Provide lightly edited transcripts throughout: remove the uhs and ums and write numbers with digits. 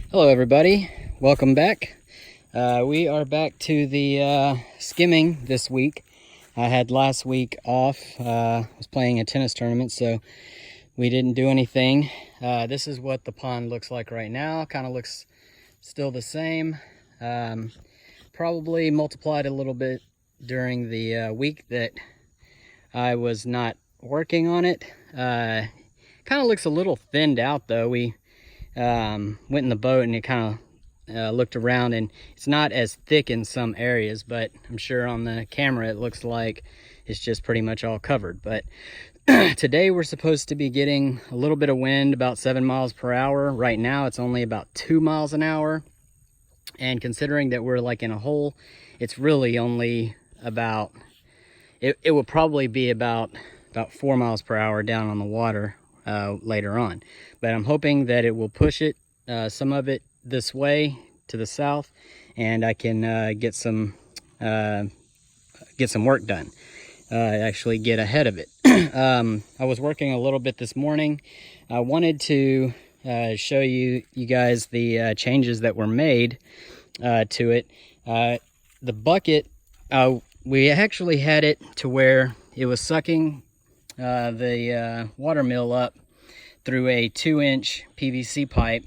Hello everybody, welcome back. We are back to the skimming this week. I had last week off. I was playing a tennis tournament, so we didn't do anything. This is what the pond looks like right now. Kind of looks still the same. Probably multiplied a little bit during the week that I was not working on it. Kind of looks a little thinned out though. We went in the boat and it kind of looked around, and it's not as thick in some areas, but I'm sure on the camera it looks like it's just pretty much all covered. But today we're supposed to be getting a little bit of wind, about 7 miles per hour. Right now it's only about 2 miles an hour, and considering that we're like in a hole, it's really only about it will probably be about 4 miles per hour down on the water later on. But I'm hoping that it will push it, some of it this way to the south, and I can get some work done, actually get ahead of it. I was working a little bit this morning. I wanted to show you guys the changes that were made to it. The bucket, we actually had it to where it was sucking the watermeal up through a 2-inch PVC pipe,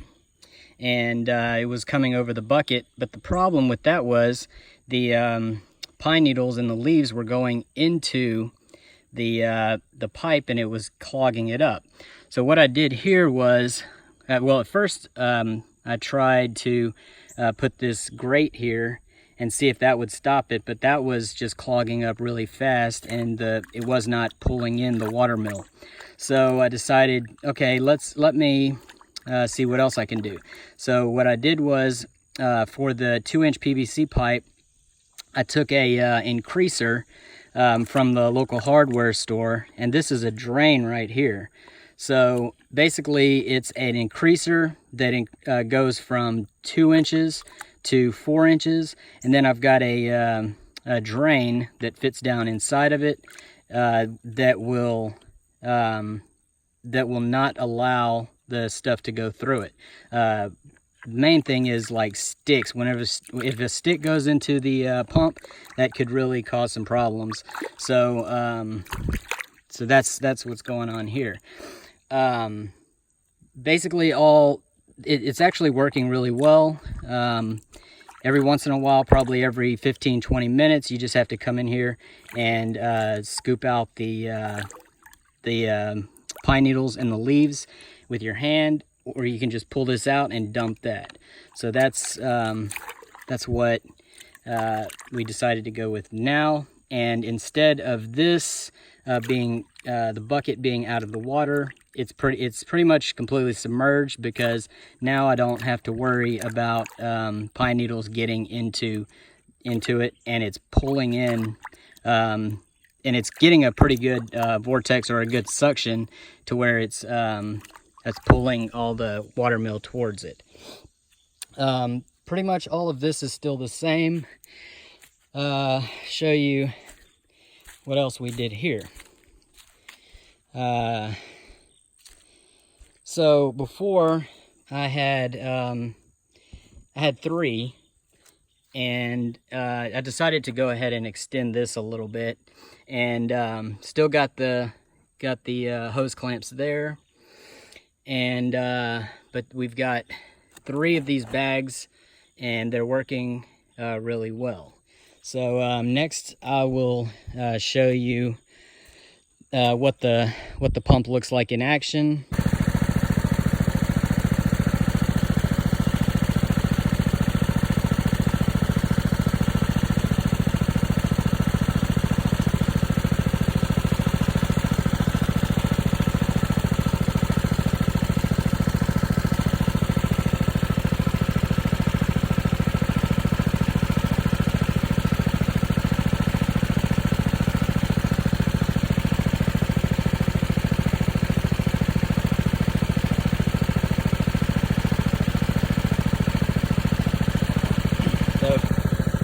and it was coming over the bucket. But the problem with that was the pine needles and the leaves were going into the pipe, and it was clogging it up. So what I did here was, well, at first I tried to put this grate here and see if that would stop it, but that was just clogging up really fast, and it was not pulling in the watermeal. So I decided, okay, let me see what else I can do. So what I did was, for the 2-inch PVC pipe, I took a increaser from the local hardware store, and this is a drain right here. So basically it's an increaser that goes from 2 inches to 4 inches, and then I've got a drain that fits down inside of it, that will not allow the stuff to go through it. The main thing is like sticks. If a stick goes into the pump, that could really cause some problems. So so that's what's going on here. Basically it's actually working really well. Every once in a while, probably every 15-20 minutes, you just have to come in here and scoop out the pine needles and the leaves with your hand, or you can just pull this out and dump that. So that's what we decided to go with now. And instead of this being the bucket being out of the water, it's pretty much completely submerged, because now I don't have to worry about pine needles getting into it, and it's pulling in, and it's getting a pretty good vortex, or a good suction, to where it's pulling all the watermeal towards it. Pretty much all of this is still the same. Show you what else we did here. So before I had 3, and I decided to go ahead and extend this a little bit, and still got the hose clamps there, and but we've got 3 of these bags, and they're working really well. So next I will show you what the pump looks like in action.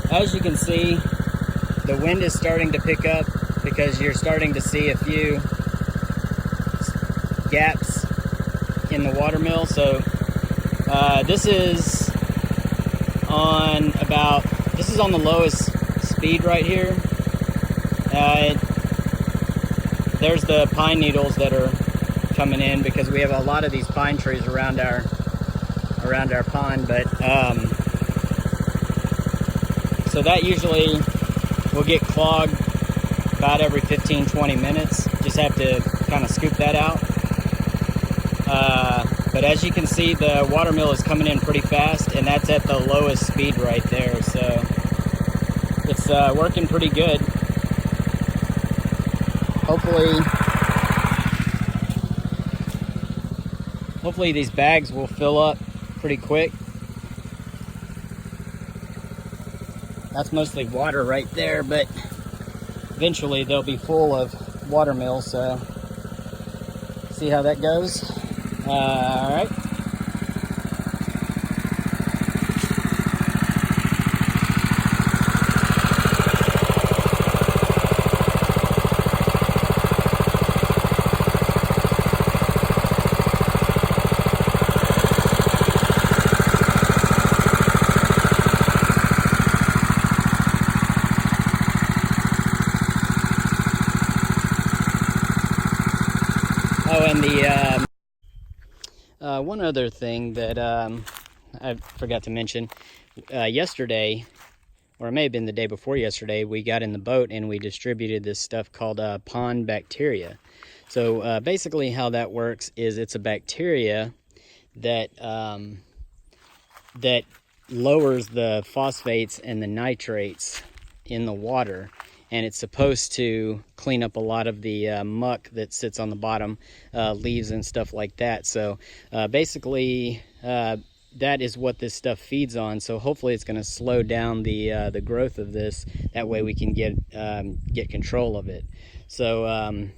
As you can see, the wind is starting to pick up, because you're starting to see a few gaps in the watermill. So This is on the lowest speed right here. There's the pine needles that are coming in because we have a lot of these pine trees around our pond, but so that usually will get clogged about every 15-20 minutes. Just have to kind of scoop that out. But as you can see, the watermeal is coming in pretty fast, and that's at the lowest speed right there, so it's working pretty good. Hopefully these bags will fill up pretty quick. That's mostly water right there, but eventually they'll be full of watermeal, so see how that goes. All right. Oh, and the one other thing that I forgot to mention, yesterday, or it may have been the day before yesterday, we got in the boat and we distributed this stuff called pond bacteria. So basically how that works is it's a bacteria that that lowers the phosphates and the nitrates in the water, and it's supposed to clean up a lot of the muck that sits on the bottom, leaves and stuff like that. So basically that is what this stuff feeds on. So hopefully it's going to slow down the growth of this. That way we can get control of it. So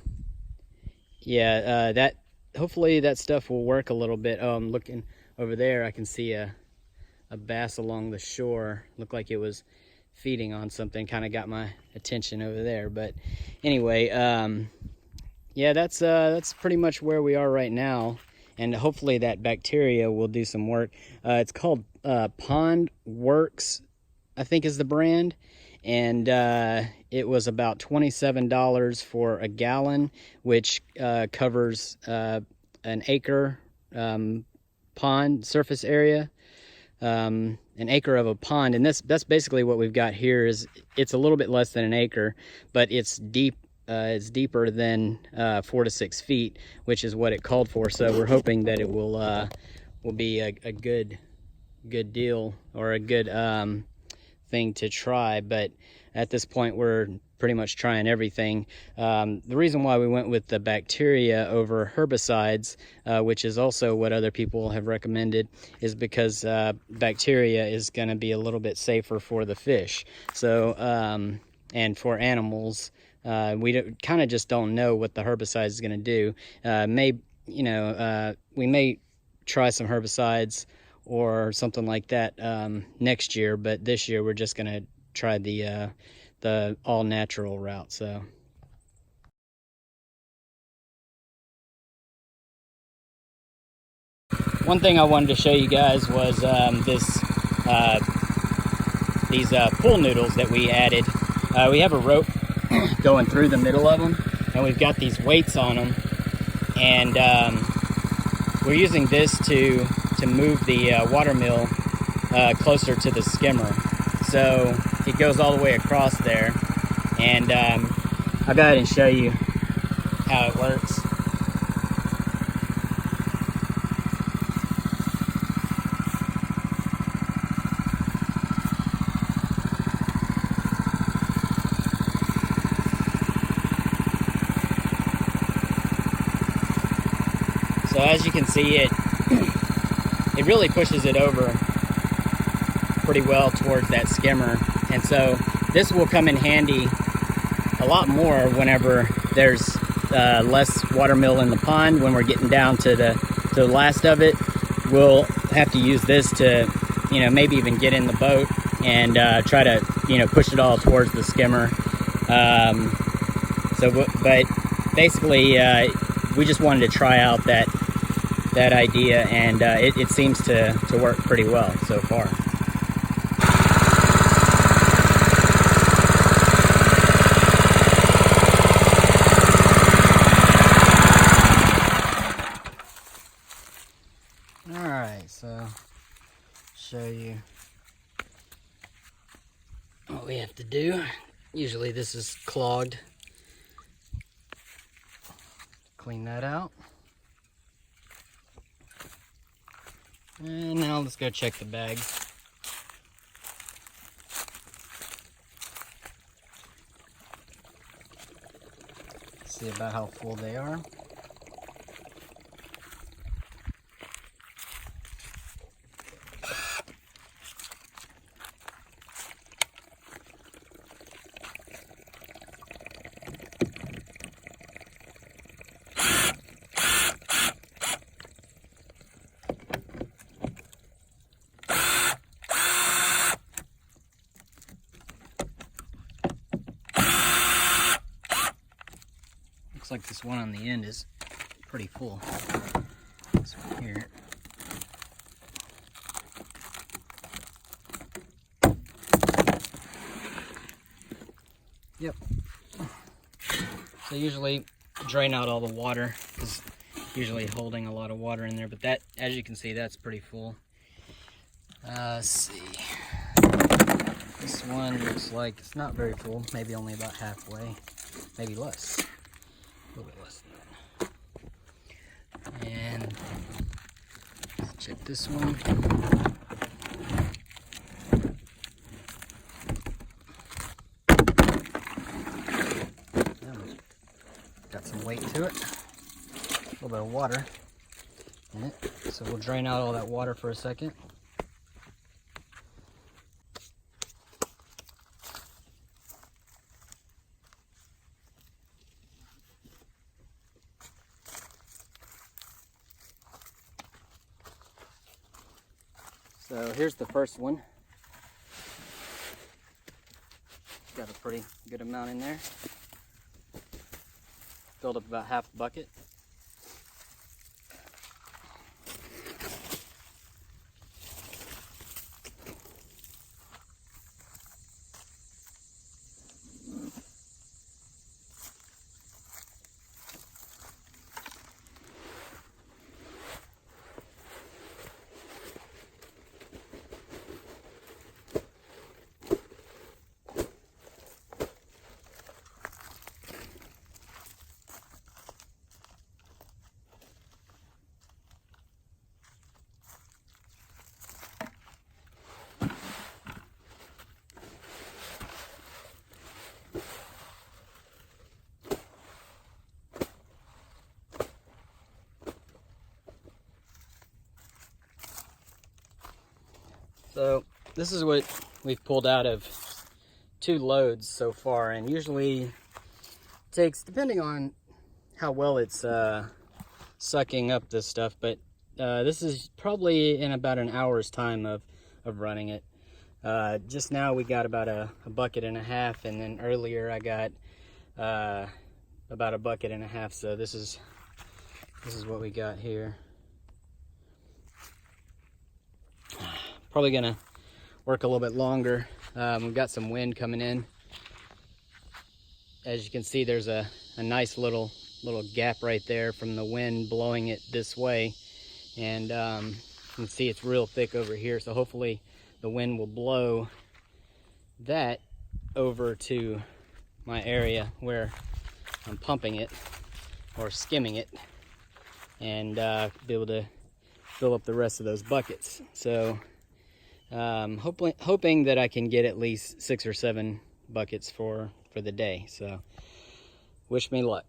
yeah, that hopefully that stuff will work a little bit. Oh, I'm looking over there. I can see a bass along the shore. Looked like it was feeding on something, kind of got my attention over there. But anyway, yeah, that's pretty much where we are right now, and hopefully that bacteria will do some work. It's called Pond Works, I think is the brand, and it was about $27 for a gallon, which covers an acre pond surface area. An acre of a pond, and that's basically what we've got here. Is it's a little bit less than an acre, but it's deep. It's deeper than 4 to 6 feet, which is what it called for. So we're hoping that it will be a good deal, or a good thing to try. But at this point, we're pretty much trying everything. The reason why we went with the bacteria over herbicides, which is also what other people have recommended, is because bacteria is going to be a little bit safer for the fish. So and for animals, we kind of just don't know what the herbicide is going to do. We may try some herbicides or something like that next year, but this year we're just going to try the all natural route. So one thing I wanted to show you guys was these pool noodles that we added. We have a rope going through the middle of them, and we've got these weights on them, and we're using this to move the watermeal closer to the skimmer. So it goes all the way across there, and I'll go ahead and show you how it works. So as you can see, it really pushes it over pretty well towards that skimmer, and so this will come in handy a lot more whenever there's less watermeal in the pond. When we're getting down to the last of it, we'll have to use this to, maybe even get in the boat and try to, push it all towards the skimmer. But basically, we just wanted to try out that that idea, and it seems to work pretty well so far. Alright, so show you what we have to do. Usually this is clogged. Clean that out. And now let's go check the bags. See about how full they are. Looks like this one on the end is pretty full. This one here. Yep. So usually drain out all the water, because usually holding a lot of water in there, but that, as you can see, that's pretty full. Let's see. This one looks like it's not very full, maybe only about halfway, maybe less. A little bit less than that. And let's check this one. Got some weight to it. A little bit of water in it. So we'll drain out all that water for a second. So here's the first one. Got a pretty good amount in there. Filled up about half a bucket. So this is what we've pulled out of 2 loads so far, and usually it takes, depending on how well it's sucking up this stuff, but this is probably in about an hour's time of running it. Just now we got about a bucket and a half, and then earlier I got about a bucket and a half. So this is what we got here. Probably gonna work a little bit longer. We've got some wind coming in. As you can see, there's a nice little gap right there from the wind blowing it this way, and you can see it's real thick over here. So hopefully the wind will blow that over to my area where I'm pumping it or skimming it, and be able to fill up the rest of those buckets. So hoping that I can get at least 6 or 7 buckets for the day. So wish me luck.